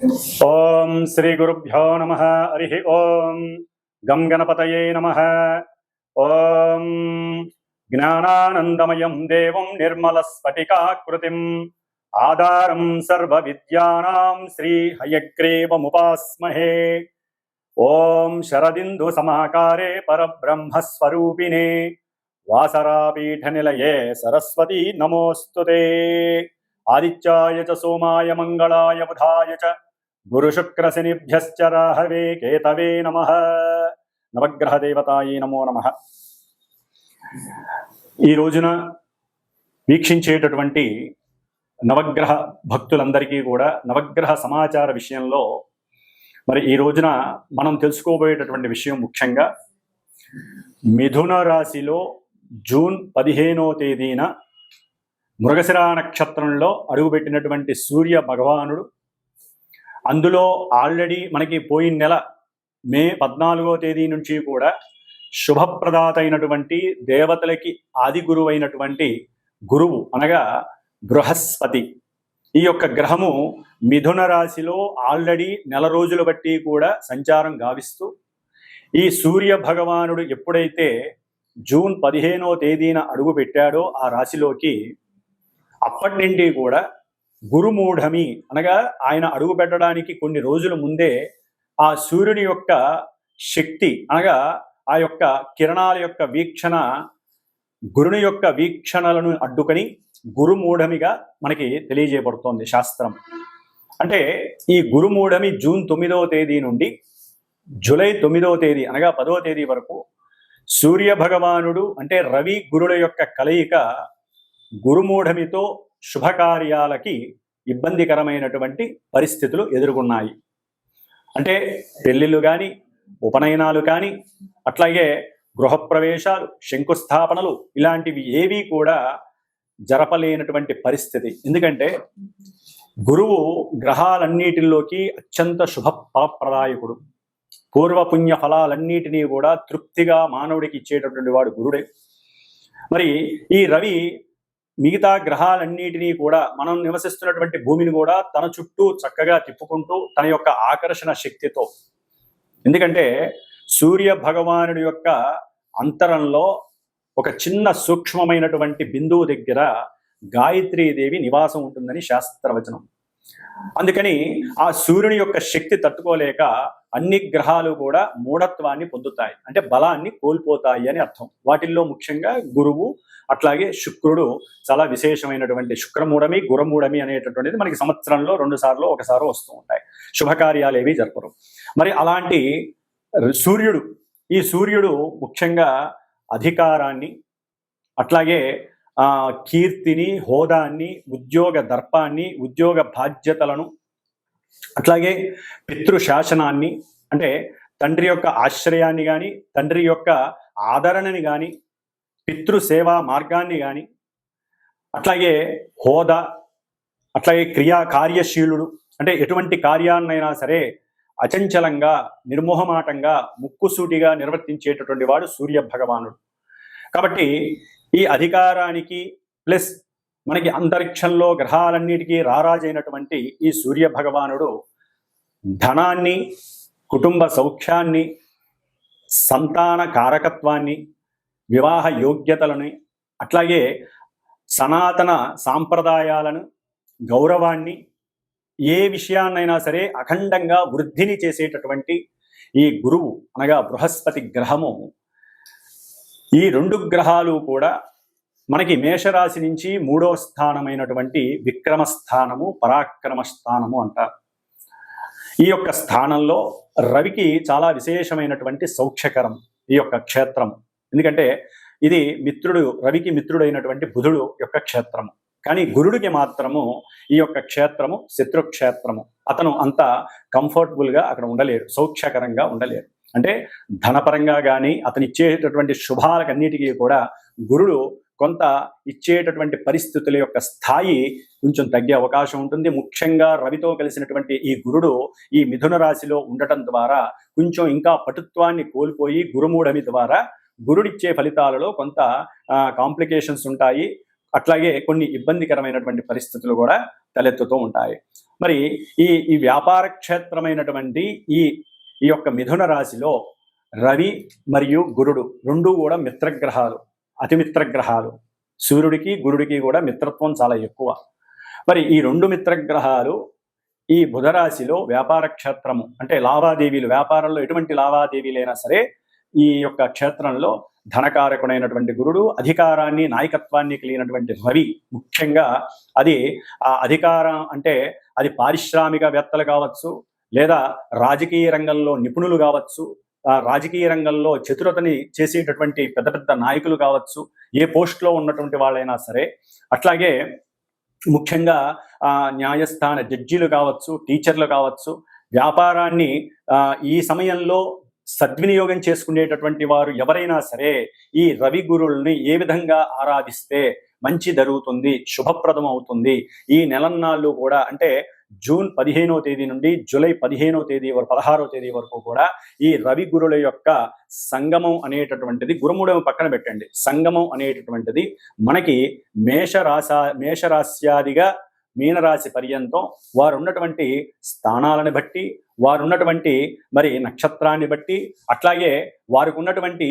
ఓం శ్రీ గురుభ్యో నమః. హరి ఓం. గం గణపతయే నమః. ఓం జ్ఞానానందమయం దేవం నిర్మలస్ఫటికాకృతిం ఆధారం సర్వ విద్యానాం శ్రీ హయగ్రీవముపాస్మహే. ఓం శరదిందు సమాకారే పరబ్రహ్మస్వరూపిణే వాసరాపీఠ నిలయే సరస్వతీ నమోస్తుతే. ఆదిత్యాయ చ సోమాయ మంగళాయ బుధాయ చ గురుశుక్రశనిభ్యశ్చ రాహవే కేతవే నమః. నవగ్రహ దేవతాయే నమో నమః. ఈ రోజున వీక్షించేటటువంటి నవగ్రహ భక్తులందరికీ కూడా నవగ్రహ సమాచార విషయంలో మరి ఈ రోజున మనం తెలుసుకోబోయేటటువంటి విషయం ముఖ్యంగా మిథున రాశిలో జూన్ 15వ తేదీన మృగశిర నక్షత్రంలో అడుగుపెట్టినటువంటి సూర్య భగవానుడు, అందులో ఆల్రెడీ మనకి పోయిన నెల మే 14వ తేదీ నుంచి కూడా శుభప్రదాత అయినటువంటి దేవతలకి ఆది గురువు అయినటువంటి గురువు అనగా బృహస్పతి, ఈ యొక్క గ్రహము మిథున రాశిలో ఆల్రెడీ నెల రోజుల బట్టి కూడా సంచారం గావిస్తూ ఈ సూర్య భగవానుడు ఎప్పుడైతే జూన్ 15వ తేదీన అడుగు పెట్టాడో ఆ రాశిలోకి, అప్పటి నుండి కూడా గురుమూఢమి అనగా ఆయన అడుగు పెట్టడానికి కొన్ని రోజుల ముందే ఆ సూర్యుని యొక్క శక్తి అనగా ఆ యొక్క కిరణాల యొక్క వీక్షణ గురుని యొక్క వీక్షణలను అడ్డుకొని గురుమూఢమిగా మనకి తెలియజేయబడుతోంది శాస్త్రం. అంటే ఈ గురుమూఢమి జూన్ 9వ తేదీ నుండి జూలై 9వ తేదీ అనగా 10వ తేదీ వరకు సూర్య భగవానుడు అంటే రవి గురుల యొక్క కలయిక గురుమూఢమితో శుభకార్యాలకి ఇబ్బందికరమైనటువంటి పరిస్థితులు ఎదుర్కొన్నాయి. అంటే పెళ్లిళ్ళు కానీ, ఉపనయనాలు కానీ, అట్లాగే గృహప్రవేశాలు, శంకుస్థాపనలు ఇలాంటివి ఏవి కూడా జరపలేనటువంటి పరిస్థితి. ఎందుకంటే గురువు గ్రహాలన్నిటిలోకి అత్యంత శుభ ఫలప్రదాయకుడు. పూర్వపుణ్య ఫలాలన్నిటినీ కూడా తృప్తిగా మానవుడికి ఇచ్చేటటువంటి వాడు గురుడే. మరి ఈ రవి మిగతా గ్రహాలన్నిటినీ కూడా మనం నివసిస్తున్నటువంటి భూమిని కూడా తన చుట్టూ చక్కగా తిప్పుకుంటూ తన యొక్క ఆకర్షణ శక్తితో, ఎందుకంటే సూర్య భగవానుడి యొక్క అంతరంలో ఒక చిన్న సూక్ష్మమైనటువంటి బిందువు దగ్గర గాయత్రీదేవి నివాసం ఉంటుందని శాస్త్రవచనం. అందుకని ఆ సూర్యుని యొక్క శక్తి తట్టుకోలేక అన్ని గ్రహాలు కూడా మూఢత్వాన్ని పొందుతాయి, అంటే బలాన్ని కోల్పోతాయి అని అర్థం. వాటిల్లో ముఖ్యంగా గురువు, అట్లాగే శుక్రుడు చాలా విశేషమైనటువంటి శుక్రమూఢమి, గురమూఢమి అనేటటువంటిది మనకి సంవత్సరంలో 2 సార్లు 1 సారి వస్తూ ఉంటాయి. శుభకార్యాలు ఏవి జరపరు. మరి అలాంటి సూర్యుడు, ఈ సూర్యుడు ముఖ్యంగా అధికారాన్ని, అట్లాగే కీర్తిని, హోదాన్ని, ఉద్యోగ దర్పాన్ని, ఉద్యోగ బాధ్యతలను, అట్లాగే పితృశాసనాన్ని అంటే తండ్రి యొక్క ఆశ్రయాన్ని కానీ, తండ్రి యొక్క ఆదరణని కానీ, పితృసేవా మార్గాన్ని కానీ, అట్లాగే హోదా, అట్లాగే కార్యశీలుడు అంటే ఎటువంటి కార్యాన్నైనా సరే అచంచలంగా, నిర్మోహమాటంగా, ముక్కుసూటిగా నిర్వర్తించేటటువంటి వాడు సూర్య భగవానుడు. కాబట్టి ఈ అధికారానికి ప్లస్ మనకి అంతరిక్షంలో గ్రహాలన్నిటికీ రారాజైనటువంటి ఈ సూర్య భగవానుడు ధనాన్ని, కుటుంబ సౌఖ్యాన్ని, సంతాన కారకత్వాన్ని, వివాహ యోగ్యతలని, అట్లాగే సనాతన సాంప్రదాయాలను, గౌరవాన్ని, ఏ విషయాన్నైనా సరే అఖండంగా వృద్ధిని చేసేటటువంటి ఈ గురువు అనగా బృహస్పతి గ్రహము, ఈ 2 గ్రహాలు కూడా మనకి మేషరాశి నుంచి 3వ స్థానమైనటువంటి విక్రమ స్థానము, పరాక్రమ స్థానము అంటారు. ఈ యొక్క స్థానంలో రవికి చాలా విశేషమైనటువంటి సౌఖ్యకరం ఈ యొక్క క్షేత్రం. ఎందుకంటే ఇది మిత్రుడు, రవికి మిత్రుడైనటువంటి బుధుడు యొక్క క్షేత్రము. కానీ గురుడికి మాత్రము ఈ యొక్క క్షేత్రము శత్రుక్షేత్రము. అతను అంత కంఫర్టబుల్గా అక్కడ ఉండలేరు, సౌఖ్యకరంగా ఉండలేరు. అంటే ధనపరంగా కానీ అతను ఇచ్చేటటువంటి శుభాలకన్నిటికీ కూడా గురుడు కొంత ఇచ్చేటటువంటి పరిస్థితుల యొక్క స్థాయి కొంచెం తగ్గే అవకాశం ఉంటుంది. ముఖ్యంగా రవితో కలిసినటువంటి ఈ గురుడు ఈ మిథున రాశిలో ఉండటం ద్వారా కొంచెం ఇంకా పటుత్వాన్ని కోల్పోయి గురుమూఢమి ద్వారా గురుడిచ్చే ఫలితాలలో కొంత కాంప్లికేషన్స్ ఉంటాయి. అట్లాగే కొన్ని ఇబ్బందికరమైనటువంటి పరిస్థితులు కూడా తలెత్తుతూ ఉంటాయి. మరి ఈ వ్యాపార క్షేత్రమైనటువంటి ఈ ఈ యొక్క మిథున రాశిలో రవి మరియు గురుడు రెండూ కూడా మిత్రగ్రహాలు, అతిమిత్రగ్రహాలు. సూర్యుడికి గురుడికి కూడా మిత్రత్వం చాలా ఎక్కువ. మరి ఈ రెండు మిత్రగ్రహాలు ఈ బుధరాశిలో వ్యాపార క్షేత్రము అంటే లావాదేవీలు, వ్యాపారంలో ఎటువంటి లావాదేవీలైనా సరే ఈ యొక్క క్షేత్రంలో ధనకారకుడైనటువంటి గురుడు, అధికారాన్ని నాయకత్వాన్ని కలిగినటువంటి రవి, ముఖ్యంగా అది ఆ అధికారం అంటే అది పారిశ్రామికవేత్తలు కావచ్చు, లేదా రాజకీయ రంగంలో నిపుణులు కావచ్చు, రాజకీయ రంగంలో చతురతని చేసేటటువంటి పెద్ద పెద్ద నాయకులు కావచ్చు, ఏ పోస్ట్లో ఉన్నటువంటి వాళ్ళైనా సరే, అట్లాగే ముఖ్యంగా న్యాయస్థాన జడ్జీలు కావచ్చు, టీచర్లు కావచ్చు, వ్యాపారాన్ని ఈ సమయంలో సద్వినియోగం చేసుకునేటటువంటి వారు ఎవరైనా సరే ఈ రవి గురుల్ని ఏ విధంగా ఆరాధిస్తే మంచి జరుగుతుంది, శుభప్రదం అవుతుంది. ఈ నెలన్నాళ్ళు కూడా అంటే జూన్ 15వ తేదీ నుండి జూలై 15వ తేదీ వరకు 16వ తేదీ వరకు కూడా ఈ రవి గురుల యొక్క సంగమం అనేటటువంటిది, గురుముడము పక్కన పెట్టండి, సంగమం అనేటటువంటిది మనకి మేషరాశ్యాదిగా మీనరాశి పర్యంతం వారు ఉన్నటువంటి స్థానాలను బట్టి, వారు ఉన్నటువంటి మరి నక్షత్రాన్ని బట్టి, అట్లాగే వారికి ఉన్నటువంటి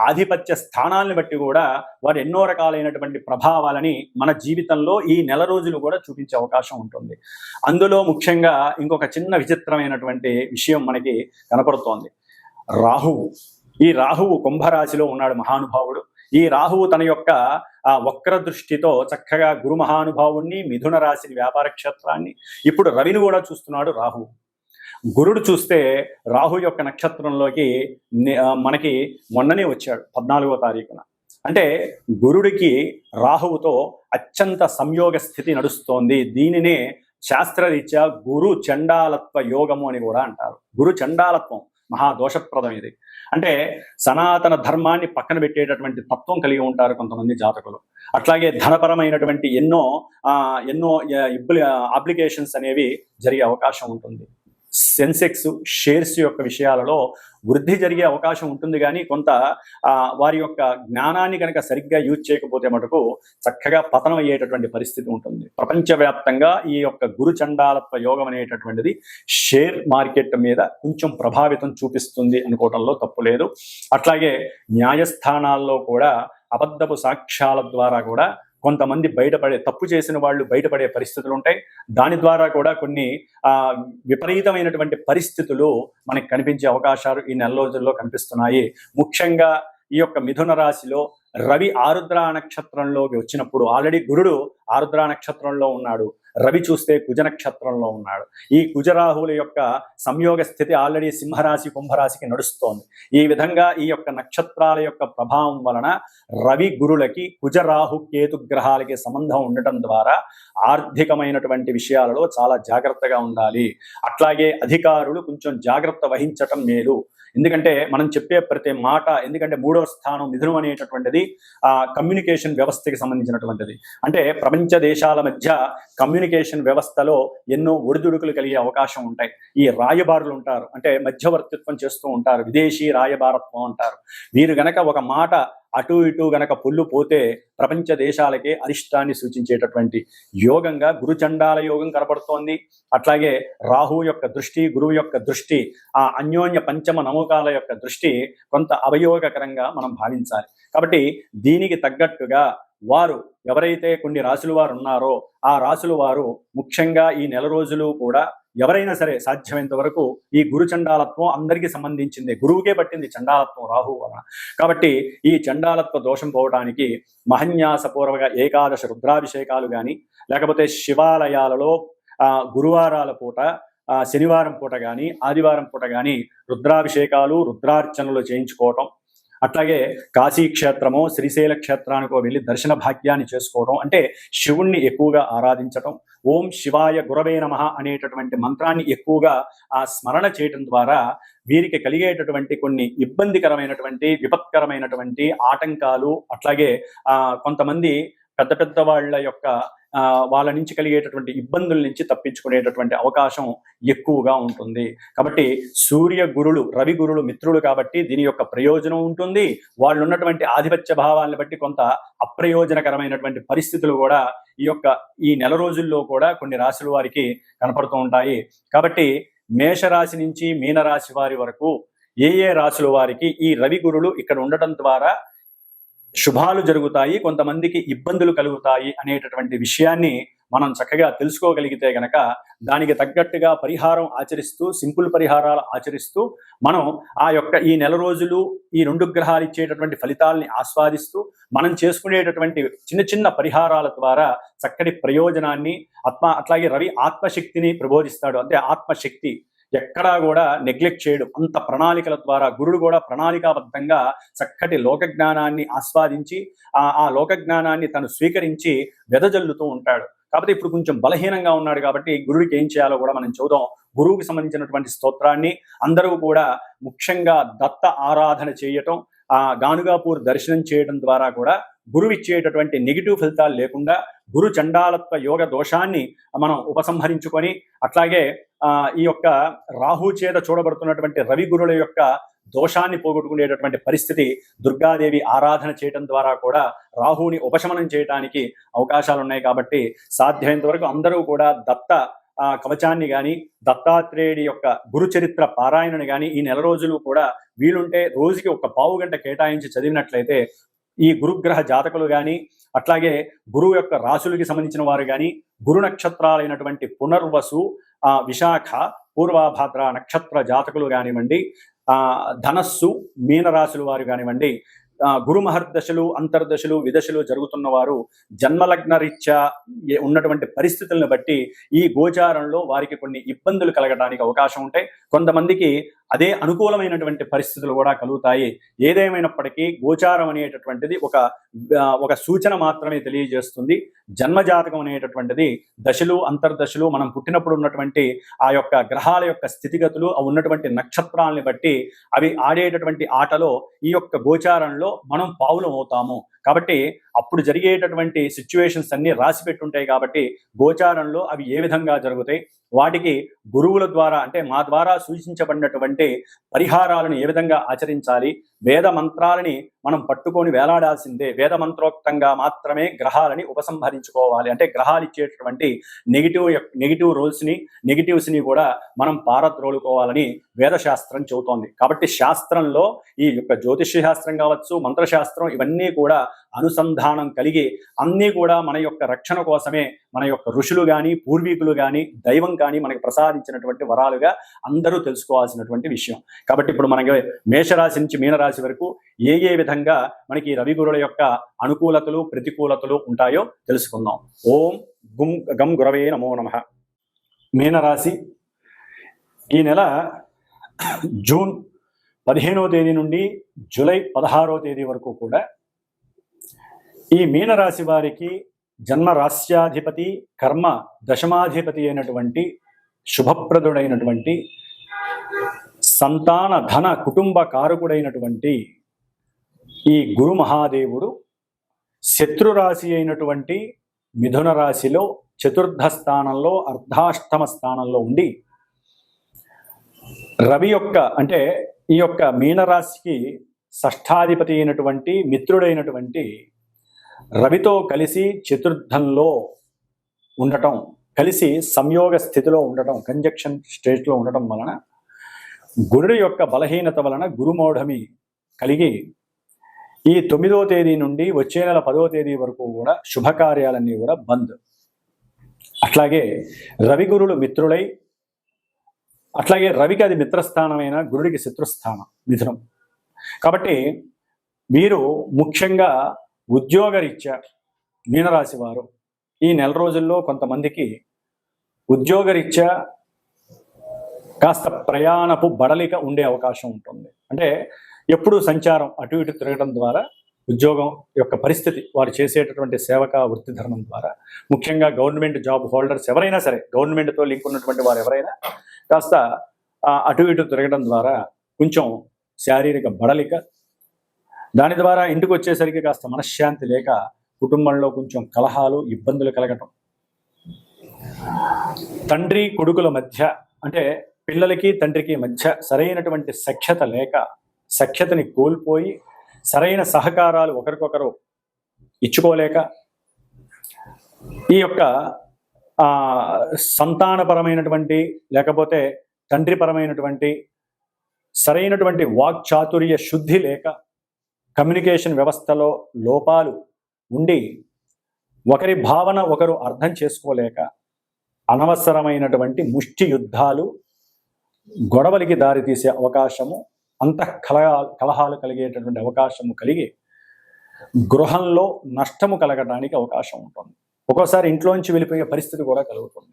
ఆధిపత్య స్థానాలను బట్టి కూడా వారు ఎన్నో రకాలైనటువంటి ప్రభావాలని మన జీవితంలో ఈ నెల రోజులు కూడా చూపించే అవకాశం ఉంటుంది. అందులో ముఖ్యంగా ఇంకొక చిన్న విచిత్రమైనటువంటి విషయం మనకి కనపడుతోంది. రాహువు. ఈ రాహువు కుంభరాశిలో ఉన్నాడు మహానుభావుడు. ఈ రాహువు తన యొక్క వక్ర దృష్టితో చక్కగా గురు మహానుభావుణ్ణి, మిథున రాశిని, వ్యాపార క్షేత్రాన్ని, ఇప్పుడు రవిని కూడా చూస్తున్నాడు రాహువు. గురుడు చూస్తే రాహు యొక్క నక్షత్రంలోకి మనకి మొన్ననే వచ్చాడు 14వ తారీఖున. అంటే గురుడికి రాహువుతో అత్యంత సంయోగ స్థితి నడుస్తోంది. దీనినే శాస్త్రరీత్యా గురు చండాలత్వ యోగము అని కూడా అంటారు. గురు చండాలత్వం మహాదోషప్రదం ఇది. అంటే సనాతన ధర్మాన్ని పక్కన పెట్టేటటువంటి తత్వం కలిగి ఉంటారు కొంతమంది జాతకులు. అట్లాగే ధనపరమైనటువంటి ఎన్నో అప్లికేషన్స్ అనేవి జరిగే అవకాశం ఉంటుంది. సెన్సెక్స్ షేర్స్ యొక్క విషయాలలో వృద్ధి జరిగే అవకాశం ఉంటుంది, కానీ కొంత వారి యొక్క జ్ఞానాన్ని కనుక సరిగ్గా యూజ్ చేయకపోతే మటుకు చక్కగా పతనం అయ్యేటటువంటి పరిస్థితి ఉంటుంది. ప్రపంచవ్యాప్తంగా ఈ యొక్క గురు చండాలత్వ యోగం అనేటటువంటిది షేర్ మార్కెట్ మీద కొంచెం ప్రభావితం చూపిస్తుంది అనుకోవటంలో తప్పు లేదు. అట్లాగే న్యాయస్థానాల్లో కూడా అబద్ధపు సాక్ష్యాల ద్వారా కూడా కొంతమంది తప్పు చేసిన వాళ్ళు బయటపడే పరిస్థితులు ఉంటాయి. దాని ద్వారా కూడా కొన్ని విపరీతమైనటువంటి పరిస్థితులు మనకి కనిపించే అవకాశాలు ఈ నెల రోజుల్లో కనిపిస్తున్నాయి. ముఖ్యంగా ఈ యొక్క మిథున రాశిలో రవి ఆరుద్ర నక్షత్రంలోకి వచ్చినప్పుడు, ఆల్రెడీ గురుడు ఆరుద్ర నక్షత్రంలో ఉన్నాడు, రవి చూస్తే కుజ నక్షత్రంలో ఉన్నాడు. ఈ కుజరాహువుల యొక్క సంయోగ స్థితి ఆల్రెడీ సింహరాశి కుంభరాశికి నడుస్తోంది. ఈ విధంగా ఈ యొక్క నక్షత్రాల యొక్క ప్రభావం వలన రవి గురులకి కుజరాహు కేతు గ్రహాలకి సంబంధం ఉండటం ద్వారా ఆర్థికమైనటువంటి విషయాలలో చాలా జాగ్రత్తగా ఉండాలి. అట్లాగే అధికారులు కొంచెం జాగ్రత్త వహించటం మేలు. ఎందుకంటే మనం చెప్పే ప్రతి మాట, ఎందుకంటే 3వ స్థానం మిథునం అనేటటువంటిది కమ్యూనికేషన్ వ్యవస్థకి సంబంధించినటువంటిది. అంటే ప్రపంచ దేశాల మధ్య కమ్యూనికేషన్ వ్యవస్థలో ఎన్నో ఒడిదుడుకులు కలిగే అవకాశం ఉంటాయి. ఈ రాయబారులు ఉంటారు, అంటే మధ్యవర్తిత్వం చేస్తూ ఉంటారు, విదేశీ రాయబారత్వం అంటారు. వీరు గనక ఒక మాట అటు ఇటు గనక పుల్లు పోతే ప్రపంచ దేశాలకే అరిష్టాన్ని సూచించేటటువంటి యోగంగా గురుచండాల యోగం కనపడుతోంది. అట్లాగే రాహువు యొక్క దృష్టి, గురువు యొక్క దృష్టి, ఆ అన్యోన్య పంచమ నమూకాల యొక్క దృష్టి కొంత అవయోగకరంగా మనం భావించాలి. కాబట్టి దీనికి తగ్గట్టుగా వారు ఎవరైతే కొన్ని రాశుల వారు ఉన్నారో ఆ రాశుల వారు ముఖ్యంగా ఈ నెల రోజులు కూడా ఎవరైనా సరే సాధ్యమైనంత వరకు ఈ గురు చండాలత్వం అందరికీ సంబంధించింది, గురువుకే పట్టింది చండాలత్వం రాహు వలన. కాబట్టి ఈ చండాలత్వ దోషం పోవడానికి మహన్యాసపూర్వక ఏకాదశ రుద్రాభిషేకాలు కానీ, లేకపోతే శివాలయాలలో గురువారాల పూట, శనివారం పూట కానీ, ఆదివారం పూట కానీ రుద్రాభిషేకాలు, రుద్రార్చనలు చేయించుకోవటం, అట్లాగే కాశీక్షేత్రమో శ్రీశైల క్షేత్రానికో వెళ్ళి దర్శన భాగ్యాన్ని చేసుకోవడం, అంటే శివుణ్ణి ఎక్కువగా ఆరాధించటం, ఓం శివాయ గురవే నమః అనేటటువంటి మంత్రాన్ని ఎక్కువగా స్మరణ చేయటం ద్వారా వీరికి కలిగేటటువంటి కొన్ని ఇబ్బందికరమైనటువంటి విపత్కరమైనటువంటి ఆటంకాలు, అట్లాగే కొంతమంది పెద్ద పెద్ద వాళ్ళ యొక్క వాళ్ళ నుంచి కలిగేటటువంటి ఇబ్బందుల నుంచి తప్పించుకునేటటువంటి అవకాశం ఎక్కువగా ఉంటుంది. కాబట్టి సూర్య గురులు, రవి గురులు మిత్రులు కాబట్టి దీని యొక్క ప్రయోజనం ఉంటుంది. వాళ్ళు ఉన్నటువంటి ఆధిపత్య భావాలను బట్టి కొంత అప్రయోజనకరమైనటువంటి పరిస్థితులు కూడా ఈ నెల రోజుల్లో కూడా కొన్ని రాశుల వారికి కనపడుతూ ఉంటాయి. కాబట్టి మేషరాశి నుంచి మీనరాశి వారి వరకు ఏ రాశుల వారికి ఈ రవి గురులు ఇక్కడ ఉండటం ద్వారా శుభాలు జరుగుతాయి, కొంతమందికి ఇబ్బందులు కలుగుతాయి అనేటటువంటి విషయాన్ని మనం చక్కగా తెలుసుకోగలిగితే గనక దానికి తగ్గట్టుగా పరిహారం ఆచరిస్తూ, సింపుల్ పరిహారాలు ఆచరిస్తూ మనం ఈ నెల రోజులు ఈ 2 గ్రహాలు ఇచ్చేటటువంటి ఫలితాలని ఆస్వాదిస్తూ మనం చేసుకునేటటువంటి చిన్న చిన్న పరిహారాల ద్వారా చక్కటి ప్రయోజనాన్ని అట్లాగే రవి ఆత్మశక్తిని ప్రబోధిస్తాడు. అంటే ఆత్మశక్తి ఎక్కడా కూడా నెగ్లెక్ట్ చేయడు. అంత ప్రణాళికల ద్వారా గురుడు కూడా ప్రణాళికాబద్ధంగా చక్కటి లోక జ్ఞానాన్ని ఆస్వాదించి ఆ లోక జ్ఞానాన్ని తను స్వీకరించి వెదజల్లుతూ ఉంటాడు. కాబట్టి ఇప్పుడు కొంచెం బలహీనంగా ఉన్నాడు కాబట్టి గురుడికి ఏం చేయాలో కూడా మనం చూద్దాం. గురువుకి సంబంధించినటువంటి స్తోత్రాన్ని అందరూ కూడా ముఖ్యంగా దత్త ఆరాధన చేయటం, గానుగాపూర్ దర్శనం చేయడం ద్వారా కూడా గురువు ఇచ్చేటటువంటి నెగిటివ్ ఫలితాలు లేకుండా గురు చండాలత్వ యోగ దోషాన్ని మనం ఉపసంహరించుకొని, అట్లాగే ఈ రాహు చేత చూడబడుతున్నటువంటి రవి గురుల యొక్క దోషాన్ని పోగొట్టుకునేటటువంటి పరిస్థితి దుర్గాదేవి ఆరాధన చేయడం ద్వారా కూడా రాహుని ఉపశమనం చేయడానికి అవకాశాలు ఉన్నాయి. కాబట్టి సాధ్యమైనంత వరకు అందరూ కూడా దత్త కవచాన్ని కానీ దత్తాత్రేయుడి యొక్క గురు చరిత్ర పారాయణని కానీ ఈ నెల రోజులు కూడా వీలుంటే రోజుకి 1 పావు గంట కేటాయించి చదివినట్లయితే ఈ గురుగ్రహ జాతకులు కానీ, అట్లాగే గురువు యొక్క రాశులకి సంబంధించిన వారు కానీ, గురు నక్షత్రాలైనటువంటి పునర్వసు, విశాఖ, పూర్వభాద్ర నక్షత్ర జాతకులు కానివ్వండి, ధనస్సు మీనరాశుల వారు కానివ్వండి, గురు మహర్దశలు, అంతర్దశలు, విదశలు జరుగుతున్న వారు జన్మలగ్న రీత్యా ఉన్నటువంటి పరిస్థితులను బట్టి ఈ గోచారంలో వారికి కొన్ని ఇబ్బందులు కలగడానికి అవకాశం ఉంటాయి. కొంతమందికి అదే అనుకూలమైనటువంటి పరిస్థితులు కూడా కలుగుతాయి. ఏదేమైనప్పటికీ గోచారం అనేటటువంటిది ఒక సూచన మాత్రమే తెలియజేస్తుంది. జన్మజాతకం అనేటటువంటిది దశలు, అంతర్దశలు, మనం పుట్టినప్పుడు ఉన్నటువంటి గ్రహాల యొక్క స్థితిగతులు, ఉన్నటువంటి నక్షత్రాలని బట్టి అవి ఆడేటటువంటి ఆటలో ఈ గోచారంలో మనం పావులం అవుతాము. కాబట్టి అప్పుడు జరిగేటటువంటి సిచ్యువేషన్స్ అన్ని రాసి పెట్టుంటాయి. కాబట్టి గోచారంలో అవి ఏ విధంగా జరుగుతాయి, వాటికి గురువుల ద్వారా అంటే మా ద్వారా సూచించబడినటువంటి పరిహారాలను ఏ విధంగా ఆచరించాలి, వేద మంత్రాలని మనం పట్టుకొని వేలాడాల్సిందే. వేద మంత్రోక్తంగా మాత్రమే గ్రహాలని ఉపసంహరించుకోవాలి. అంటే గ్రహాలు ఇచ్చేటటువంటి నెగిటివ్ రోల్స్ని, నెగిటివ్స్ని కూడా మనం పారద్రోలుకోవాలని వేదశాస్త్రం చెబుతోంది. కాబట్టి శాస్త్రంలో ఈ జ్యోతిష్య శాస్త్రం కావచ్చు, మంత్రశాస్త్రం, ఇవన్నీ కూడా అనుసంధానం కలిగి అన్నీ కూడా మన రక్షణ కోసమే మన ఋషులు కానీ, పూర్వీకులు కానీ, దైవం కానీ మనకి ప్రసాదించినటువంటి వరాలుగా అందరూ తెలుసుకోవాల్సినటువంటి విషయం. కాబట్టి ఇప్పుడు మనకి మేషరాశి నుంచి మీనరాశి వరకు ఏ విధంగా మనకి రవి గురుల యొక్క అనుకూలతలు, ప్రతికూలతలు ఉంటాయో తెలుసుకుందాం. ఓం గం గురవే నమో నమః. మీనరాశి ఈ నెల జూన్ 15వ తేదీ నుండి జూలై 16వ తేదీ వరకు కూడా ఈ మీనరాశి వారికి జన్మరాశ్యాధిపతి, కర్మ దశమాధిపతి అయినటువంటి శుభప్రదుడైనటువంటి సంతాన ధన కుటుంబ కారకుడైనటువంటి ఈ గురు మహాదేవుడు శత్రురాశి అయినటువంటి మిథున రాశిలో చతుర్థ స్థానంలో, అర్ధాష్టమ స్థానంలో ఉండి రవి అంటే ఈ మీనరాశికి షష్ఠాధిపతి అయినటువంటి మిత్రుడైనటువంటి రవితో కలిసి చతుర్థంలో ఉండటం, కలిసి సంయోగ స్థితిలో ఉండటం, కంజక్షన్ స్టేజ్లో ఉండటం వలన గురుడి యొక్క బలహీనత వలన గురుమౌఢమి కలిగి ఈ 9వ తేదీ నుండి వచ్చే నెల 10వ తేదీ వరకు కూడా శుభకార్యాలన్నీ కూడా బంద్. అట్లాగే రవి గురులు మిత్రులై, అట్లాగే రవికి అది మిత్రస్థానమైన గురుడికి శత్రుస్థానం మిథునం. కాబట్టి వీరు ముఖ్యంగా ఉద్యోగరీత్యా మీనరాశి వారు ఈ నెల రోజుల్లో కొంతమందికి ఉద్యోగరీత్యా కాస్త ప్రయాణపు బడలిక ఉండే అవకాశం ఉంటుంది. అంటే ఎప్పుడు సంచారం అటు ఇటు తిరగడం ద్వారా ఉద్యోగం యొక్క పరిస్థితి, వారు చేసేటటువంటి సేవక వృత్తి ధర్మం ద్వారా, ముఖ్యంగా గవర్నమెంట్ జాబ్ హోల్డర్స్ ఎవరైనా సరే, గవర్నమెంట్తో లింక్ ఉన్నటువంటి వారు ఎవరైనా కాస్త అటు ఇటు తిరగడం ద్వారా కొంచెం శారీరక బడలిక, దాని ద్వారా ఇంటికి వచ్చేసరికి కాస్త మనశ్శాంతి లేక కుటుంబంలో కొంచెం కలహాలు, ఇబ్బందులు కలగటం, తండ్రి కొడుకుల మధ్య అంటే పిల్లలకి తండ్రికి మధ్య సరైనటువంటి సఖ్యత లేక, సఖ్యతని కోల్పోయి సరైన సహకారాలు ఒకరికొకరు ఇచ్చుకోలేక ఈ యొక్క సంతానపరమైనటువంటి లేకపోతే తండ్రిపరమైనటువంటి సరైనటువంటి వాక్చాతుర్య శుద్ధి లేక, కమ్యూనికేషన్ వ్యవస్థలో లోపాలు ఉండి ఒకరి భావన ఒకరు అర్థం చేసుకోలేక అనవసరమైనటువంటి ముష్టి యుద్ధాలు, గొడవలకి దారితీసే అవకాశము, కలహాలు కలిగేటటువంటి అవకాశము కలిగి గృహంలో నష్టము కలగడానికి అవకాశం ఉంటుంది. ఒక్కోసారి ఇంట్లోంచి వెళ్ళిపోయే పరిస్థితి కూడా కలుగుతుంది.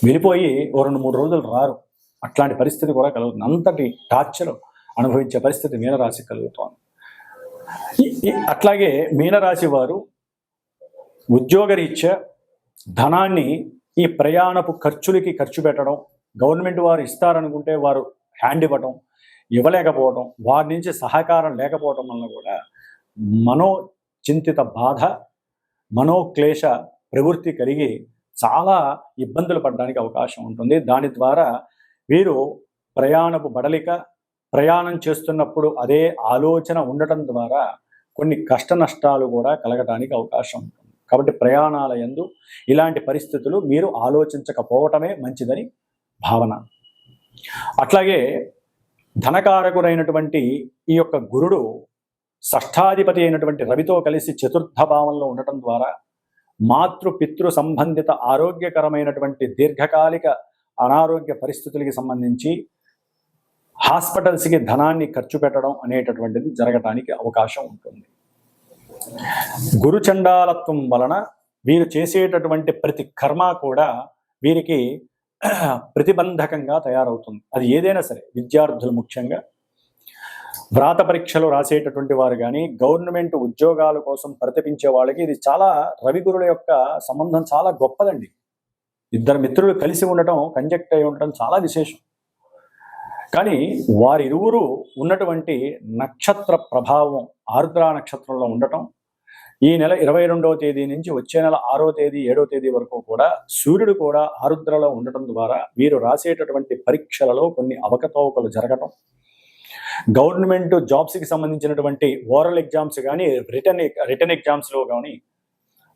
వెళ్ళిపోయి 2-3 రోజులు రారు, అట్లాంటి పరిస్థితి కూడా కలుగుతుంది. అంతటి టార్చర్ అనుభవించే పరిస్థితి మీనరాశి కలుగుతోంది. అట్లాగే మీనరాశి వారు ఉద్యోగరీత్యా ధనాన్ని ఈ ప్రయాణపు ఖర్చులకి ఖర్చు పెట్టడం, గవర్నమెంట్ వారు ఇస్తారనుకుంటే వారు హ్యాండ్ ఇవ్వలేకపోవడం, వారి నుంచి సహకారం లేకపోవడం వల్ల కూడా మనోచింతిత బాధ, మనోక్లేశ ప్రవృత్తి కలిగి చాలా ఇబ్బందులు పడడానికి అవకాశం ఉంటుంది. దాని ద్వారా వీరు ప్రయాణపు బడలిక, ప్రయాణం చేస్తున్నప్పుడు అదే ఆలోచన ఉండటం ద్వారా కొన్ని కష్ట నష్టాలు కూడా కలగడానికి అవకాశం ఉంటుంది. కాబట్టి ప్రయాణాల యందు ఇలాంటి పరిస్థితులు మీరు ఆలోచించకపోవటమే మంచిదని భావన. అట్లాగే ధనకారకుడైనటువంటి ఈ యొక్క గురుడు షష్ఠాధిపతి అయినటువంటి రవితో కలిసి చతుర్థ భావంలో ఉండటం ద్వారా పితృ సంబంధిత ఆరోగ్యకరమైనటువంటి దీర్ఘకాలిక అనారోగ్య పరిస్థితులకి సంబంధించి హాస్పిటల్స్కి ధనాన్ని ఖర్చు పెట్టడం అనేటటువంటిది జరగటానికి అవకాశం ఉంటుంది. గురుచండాలత్వం వలన వీరు చేసేటటువంటి ప్రతి కర్మ కూడా వీరికి ప్రతిబంధకంగా తయారవుతుంది. అది ఏదైనా సరే, విద్యార్థులు ముఖ్యంగా వ్రాత పరీక్షలు రాసేటటువంటి వారు కానీ, గవర్నమెంట్ ఉద్యోగాల కోసం ప్రతిపించే వాళ్ళకి ఇది చాలా, రవిగురుల యొక్క సంబంధం చాలా గొప్పదండి. ఇద్దరు మిత్రులు కలిసి ఉండటం, కంజక్ట్ అయి ఉండటం చాలా విశేషం. కానీ వారిరువురు ఉన్నటువంటి నక్షత్ర ప్రభావం ఆరుద్ర నక్షత్రంలో ఉండటం, ఈ నెల 22వ తేదీ నుంచి వచ్చే నెల 6వ తేదీ 7వ తేదీ వరకు కూడా సూర్యుడు కూడా ఆరుద్రలో ఉండటం ద్వారా వీరు రాసేటటువంటి పరీక్షలలో కొన్ని అవకతవకలు జరగటం, గవర్నమెంట్ జాబ్స్కి సంబంధించినటువంటి ఓరల్ ఎగ్జామ్స్ కానీ, రిటర్న్ ఎగ్జామ్స్లో కానీ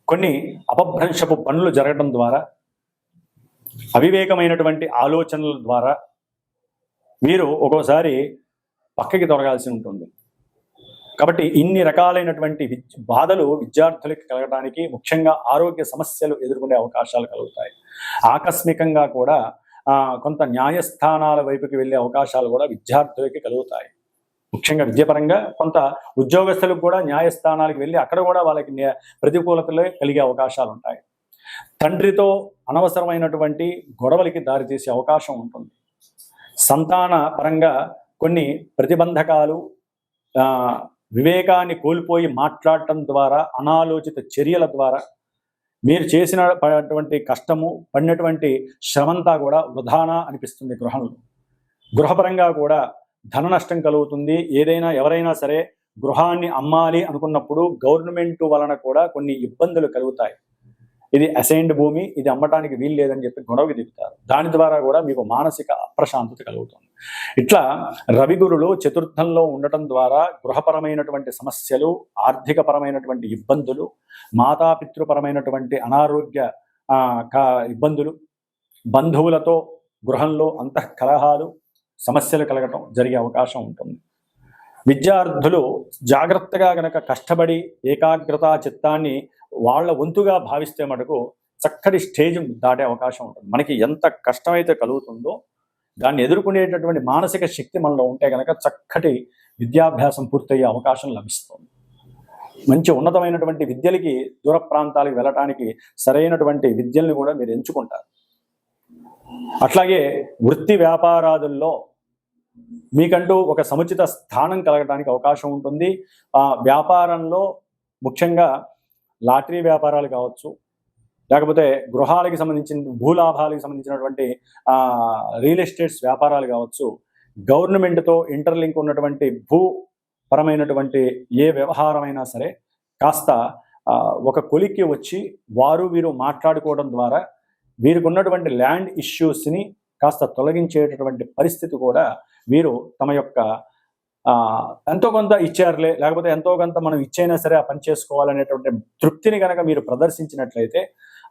కొన్ని అపభ్రంశపు పనులు జరగడం ద్వారా, అవివేకమైనటువంటి ఆలోచనల ద్వారా వీరు ఒక్కోసారి పక్కకి తొలగాల్సి ఉంటుంది. కాబట్టి ఇన్ని రకాలైనటువంటి బాధలు విద్యార్థులకి కలగడానికి, ముఖ్యంగా ఆరోగ్య సమస్యలు ఎదుర్కొనే అవకాశాలు కలుగుతాయి. ఆకస్మికంగా కూడా కొంత న్యాయస్థానాల వైపుకి వెళ్ళే అవకాశాలు కూడా విద్యార్థులకి కలుగుతాయి. ముఖ్యంగా విద్యాపరంగా కొంత ఉద్యోగస్తులకు కూడా న్యాయస్థానాలకు వెళ్ళి అక్కడ కూడా వాళ్ళకి ప్రతికూలతలే కలిగే అవకాశాలు ఉంటాయి. తండ్రితో అనవసరమైనటువంటి గొడవలకి దారితీసే అవకాశం ఉంటుంది. సంతాన పరంగా కొన్ని ప్రతిబంధకాలు, వివేకాన్ని కోల్పోయి మాట్లాడటం ద్వారా, అనాలోచిత చర్యల ద్వారా మీరు చేసినటువంటి కష్టము, పడినటువంటి శ్రమంతా కూడా వృధానా అనిపిస్తుంది. గృహపరంగా కూడా ధన నష్టం కలుగుతుంది. ఎవరైనా సరే గృహాన్ని అమ్మాలి అనుకున్నప్పుడు గవర్నమెంట్ వలన కూడా కొన్ని ఇబ్బందులు కలుగుతాయి. ఇది అసైన్డ్ భూమి, ఇది అమ్మటానికి వీలు లేదని చెప్పి గొడవకి దిగుతారు. దాని ద్వారా కూడా మీకు మానసిక అప్రశాంతత కలుగుతుంది. ఇట్లా రవిగురులు చతుర్థంలో ఉండటం ద్వారా గృహపరమైనటువంటి సమస్యలు, ఆర్థికపరమైనటువంటి ఇబ్బందులు, మాతాపితృపరమైనటువంటి అనారోగ్య ఇబ్బందులు, బంధువులతో గృహంలో అంతఃకలహాలు, సమస్యలు కలగటం జరిగే అవకాశం ఉంటుంది. విద్యార్థులు జాగ్రత్తగా గనక కష్టపడి ఏకాగ్రత చిత్తాన్ని వాళ్ళ వంతుగా భావిస్తే మటుకు చక్కటి స్టేజ్ దాటే అవకాశం ఉంటుంది. మనకి ఎంత కష్టమైతే కలుగుతుందో దాన్ని ఎదుర్కొనేటటువంటి మానసిక శక్తి మనలో ఉంటే కనుక చక్కటి విద్యాభ్యాసం పూర్తయ్యే అవకాశం లభిస్తుంది. మంచి ఉన్నతమైనటువంటి విద్యలకి, దూర ప్రాంతాలకు వెళ్ళటానికి సరైనటువంటి విద్యల్ని కూడా మీరు ఎంచుకుంటారు. అట్లాగే వృత్తి వ్యాపారాదుల్లో మీకంటూ ఒక సముచిత స్థానం కలగడానికి అవకాశం ఉంటుంది. వ్యాపారంలో ముఖ్యంగా లాటరీ వ్యాపారాలు కావచ్చు, లేకపోతే గృహాలకి సంబంధించిన భూలాభాలకు సంబంధించినటువంటి రియల్ ఎస్టేట్స్ వ్యాపారాలు కావచ్చు, గవర్నమెంట్తో ఇంటర్లింక్ ఉన్నటువంటి భూపరమైనటువంటి ఏ వ్యవహారమైనా సరే కాస్త ఒక కొలిక్కి వచ్చి వీరు మాట్లాడుకోవడం ద్వారా వీరికి ఉన్నటువంటి ల్యాండ్ ఇష్యూస్ని కాస్త తొలగించేటటువంటి పరిస్థితి కూడా వీరు తమ యొక్క ఎంతో కొంత ఇచ్చారులే, లేకపోతే ఎంతో కొంత మనం ఇచ్చైనా సరే ఆ పని చేసుకోవాలనేటువంటి తృప్తిని కనుక మీరు ప్రదర్శించినట్లయితే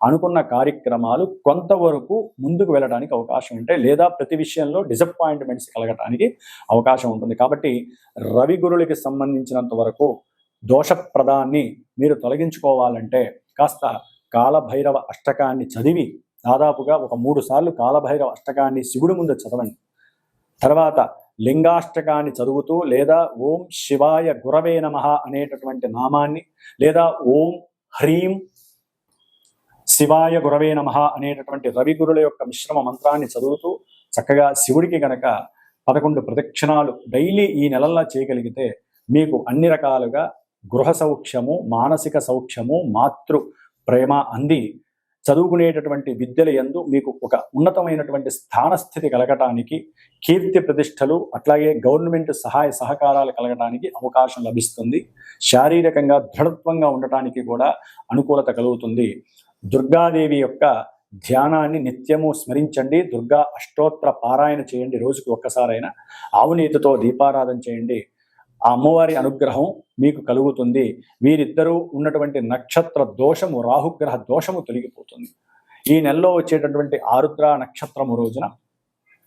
అనుకున్న కార్యక్రమాలు కొంతవరకు ముందుకు వెళ్ళడానికి అవకాశం ఉంటాయి, లేదా ప్రతి విషయంలో డిసప్పాయింట్మెంట్స్ కలగడానికి అవకాశం ఉంటుంది. కాబట్టి రవి గురులకి సంబంధించినంత వరకు దోషప్రదాన్ని మీరు తొలగించుకోవాలంటే కాస్త కాలభైరవ అష్టకాన్ని చదివి దాదాపుగా ఒక 3 సార్లు కాలభైరవ అష్టకాన్ని శివుడి ముందు చదవండి. తర్వాత లింగాష్టకాన్ని చదువుతూ లేదా ఓం శివాయ గురవే నమః అనేటటువంటి నామాన్ని, లేదా ఓం హ్రీం శివాయ గురవే నమః అనేటటువంటి రవి గురుల యొక్క మిశ్రమ మంత్రాన్ని చదువుతూ చక్కగా శివుడికి గనక 11 ప్రదక్షిణాలు డైలీ ఈ నెలల్లో చేయగలిగితే మీకు అన్ని రకాలుగా గృహ సౌఖ్యము, మానసిక సౌఖ్యము, మాతృ ప్రేమ అంది చదువుకునేటటువంటి విద్యల యందు మీకు ఒక ఉన్నతమైనటువంటి స్థానస్థితి కలగటానికి, కీర్తి ప్రతిష్టలు, అట్లాగే గవర్నమెంట్ సహాయ సహకారాలు కలగటానికి అవకాశం లభిస్తుంది. శారీరకంగా దృఢత్వంగా ఉండటానికి కూడా అనుకూలత కలుగుతుంది. దుర్గాదేవి యొక్క ధ్యానాన్ని నిత్యము స్మరించండి. దుర్గా అష్టోత్తర పారాయణ చేయండి. రోజుకి ఒక్కసారైనా ఆవు నేతితో దీపారాధన చేయండి. ఆ అమ్మవారి అనుగ్రహం మీకు కలుగుతుంది. వీరిద్దరూ ఉన్నటువంటి నక్షత్ర దోషము, రాహుగ్రహ దోషము తొలగిపోతుంది. ఈ నెలలో వచ్చేటటువంటి ఆరుద్ర నక్షత్రము రోజున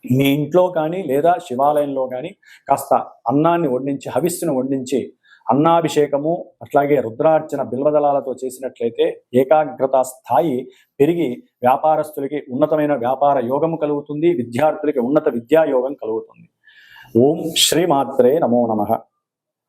మీ ఇంట్లో కానీ లేదా శివాలయంలో కానీ కాస్త అన్నాన్ని వండించి, హవిస్సును వండించి అన్నాభిషేకము అట్లాగే రుద్రార్చన బిల్వదళాలతో చేసినట్లయితే ఏకాగ్రత స్థాయి పెరిగి వ్యాపారస్తులకి ఉన్నతమైన వ్యాపార యోగము కలుగుతుంది. విద్యార్థులకి ఉన్నత విద్యా యోగం కలుగుతుంది. ఓం శ్రీమాత్రే నమో నమః.